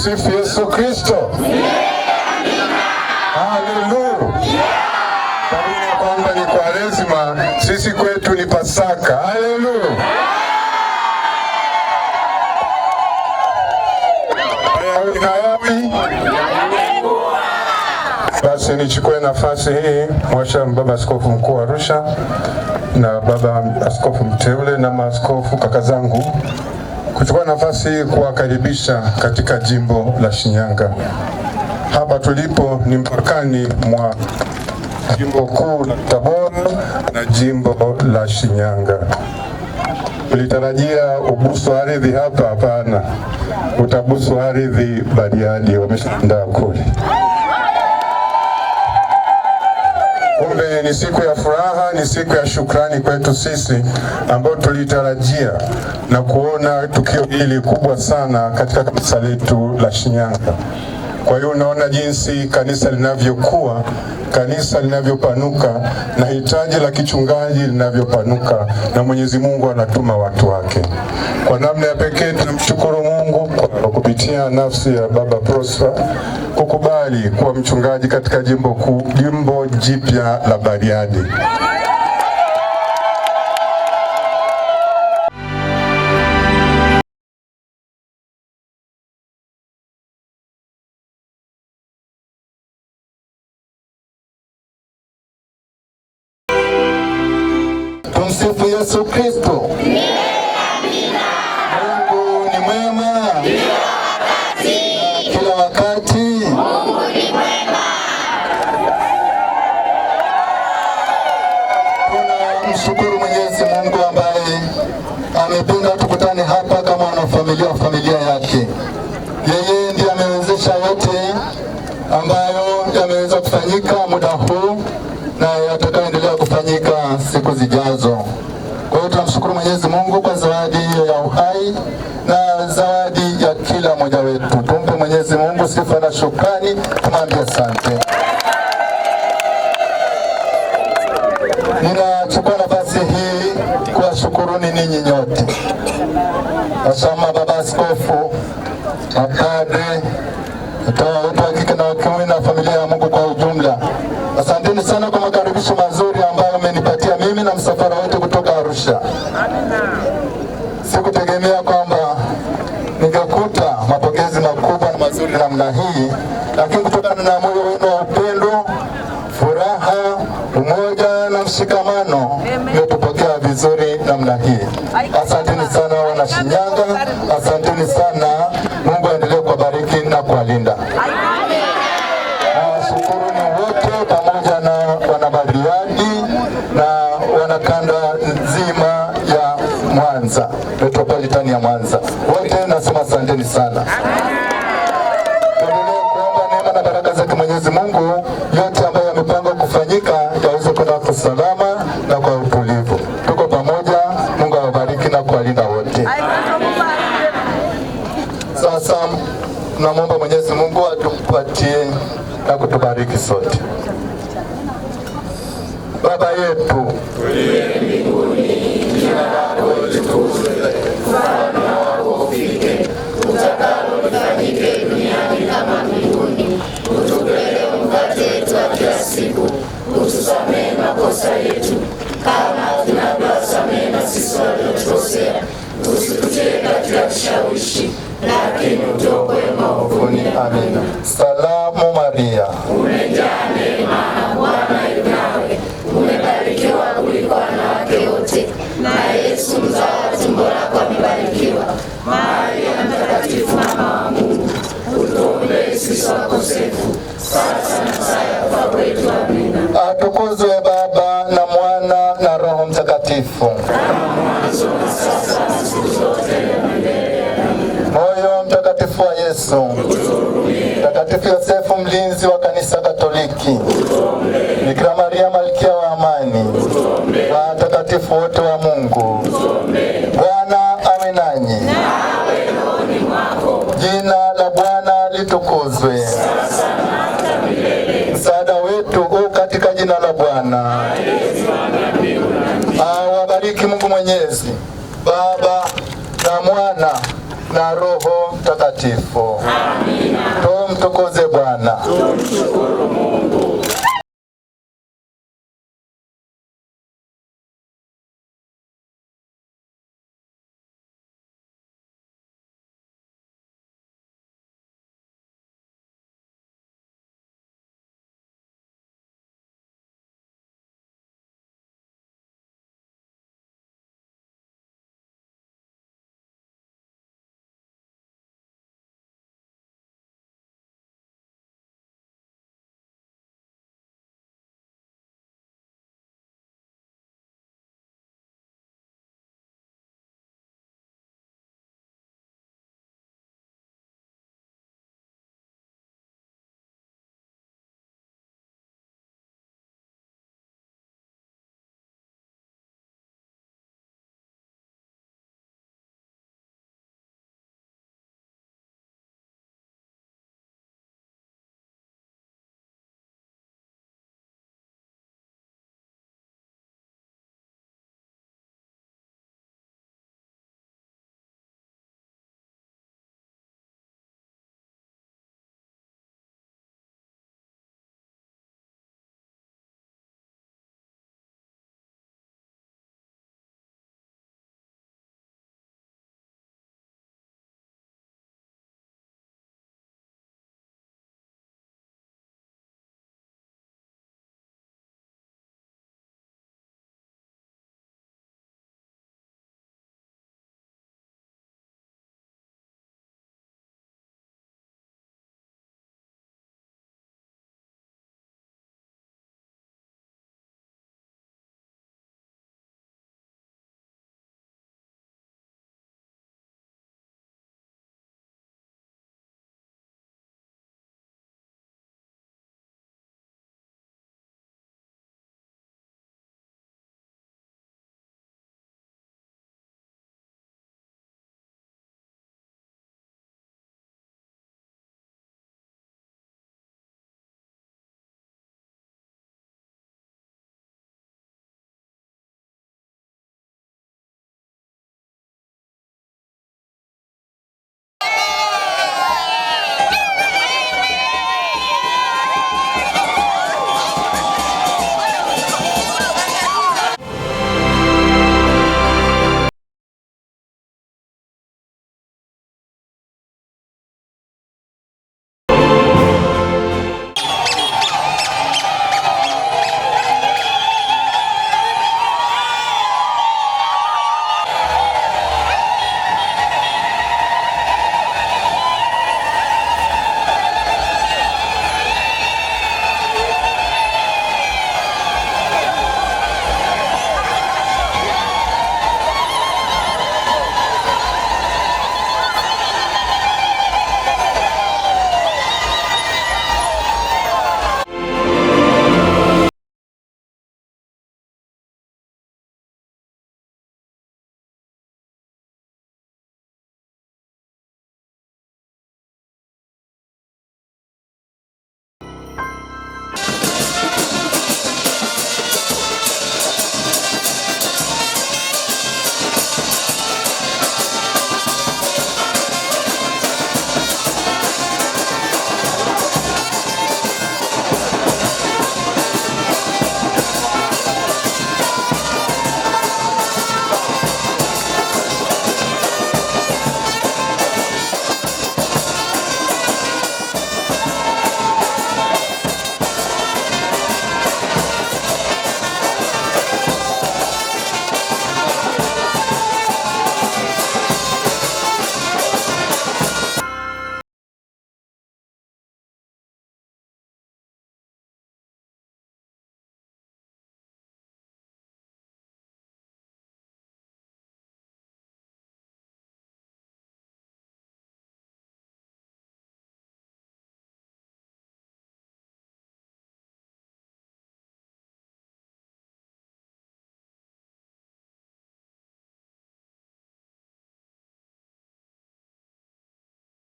Tumsifu Yesu Kristo. Haleluya. Pamoja kwamba ni Kwaresima, sisi kwetu ni Pasaka. Haleluya. Basi nichukue nafasi hii mwashamu Baba Askofu Mkuu wa Arusha na Baba Askofu Mteule na maaskofu kaka zangu, kuchukua nafasi hii kuwakaribisha katika jimbo la Shinyanga. Hapa tulipo ni mpakani mwa jimbo kuu la Tabora na jimbo la Shinyanga. Ulitarajia ubusu ardhi hapa? Hapana, utabusu ardhi Bariadi, wameshaandaa kule. Kumbe ni siku ya furaha, ni siku ya shukrani kwetu sisi ambao tulitarajia na kuona tukio hili kubwa sana katika kanisa letu la Shinyanga. Kwa hiyo unaona jinsi kanisa linavyokuwa, kanisa linavyopanuka na hitaji la kichungaji linavyopanuka, na Mwenyezi Mungu anatuma watu wake. Kwa namna ya pekee tunamshukuru Mungu kwa kupitia nafsi ya Baba Prosper kukubali kuwa mchungaji katika jimbo jipya la Bariadi. Tumsifu Yesu Kristo. Amina. Mungu ni mwema. Kila wakati. Mungu ni mwema. Tunamshukuru Mwenyezi Mungu ambaye amependa tukutane hapa kama wanafamilia wa familia yake. Yeye ndiye amewezesha yote ambayo yameweza kufanyika muda huu na yatakayoendelea kufanyika siku zijazo. Kwa hiyo tunamshukuru Mwenyezi Mungu kwa zawadi ya uhai na zawadi ya kila mmoja wetu. Tumpe Mwenyezi Mungu sifa na shukrani, tumwambie asante. Ninachukua nafasi hii kuwashukuruni ninyi nyote, Asama Baba Askofu, mapadre, watawa wetu wa kike na wa kiume na familia ya Mungu kwa ujumla. Asanteni sana kwa makaribisho mazuri ambayo mmenipatia mimi na msafara wote kutoka Arusha. Sikutegemea kwamba ningekuta mapokezi makubwa na mazuri namna hii, lakini kutokana na moyo wenu wa upendo, furaha, umoja na mshikamano, mmetupokea vizuri namna hii. Asanteni sana wana Shinyanga, asanteni sana. Mungu aendelee kuwabariki na kuwalinda. Shukuruni wote pamoja na wanabariadi na wanakanda nzima ya Mwanza, metropolitan ya Mwanza. Wote nasema asanteni sana. Tuendelee kuomba neema na baraka za Mwenyezi Mungu, yote ambayo yamepangwa kufanyika yaweze kwenda kwa salama na kwa utulivu. Tuko pamoja, Mungu awabariki na kuwalinda wote. Sasa tunamwomba Mwenyezi Mungu atupatie na kutubariki sote. Baba yetu uliye mbinguni, jina lako litukuzwe, ufalme wako ufike, utakalo lifanyike duniani kama mbinguni. Utupe leo mkate wetu wa kila siku, utusamehe makosa yetu kama tunavyowasamehe na sisi waliotukosea, usitutie katika kishawishi, lakini utuokoe maovuni. Amina. Salamu Maria, umejaa neema, Bwana yu nawe, umebarikiwa kuliko wanawake wote, na Yesu mzao wa tumbo lako amebarikiwa. Maria Mtakatifu, mama wa Mungu, utuombee sisi wakosefu, sasa na saa ya kufa kwetu. Amina. Atukuzwe Baba na Mwana na Roho Mtakatifu, kama mwanzo na sasa na siku zote na milele. Amina. Moyo mtakatifu wa Yesu, Mtakatifu Yosefu mlinzi wa kanisa Katoliki, Bikira Maria malkia wa amani, watakatifu wote wa Mungu, Bwana awe nanyi. Jina la Bwana litukuzwe. Msaada wetu u katika jina la Bwana. Awabariki Mungu Mwenyezi, Baba na Mwana na Roho Mtakatifu. Amina. Tumtukuze Bwana. Tumshukuru Mungu.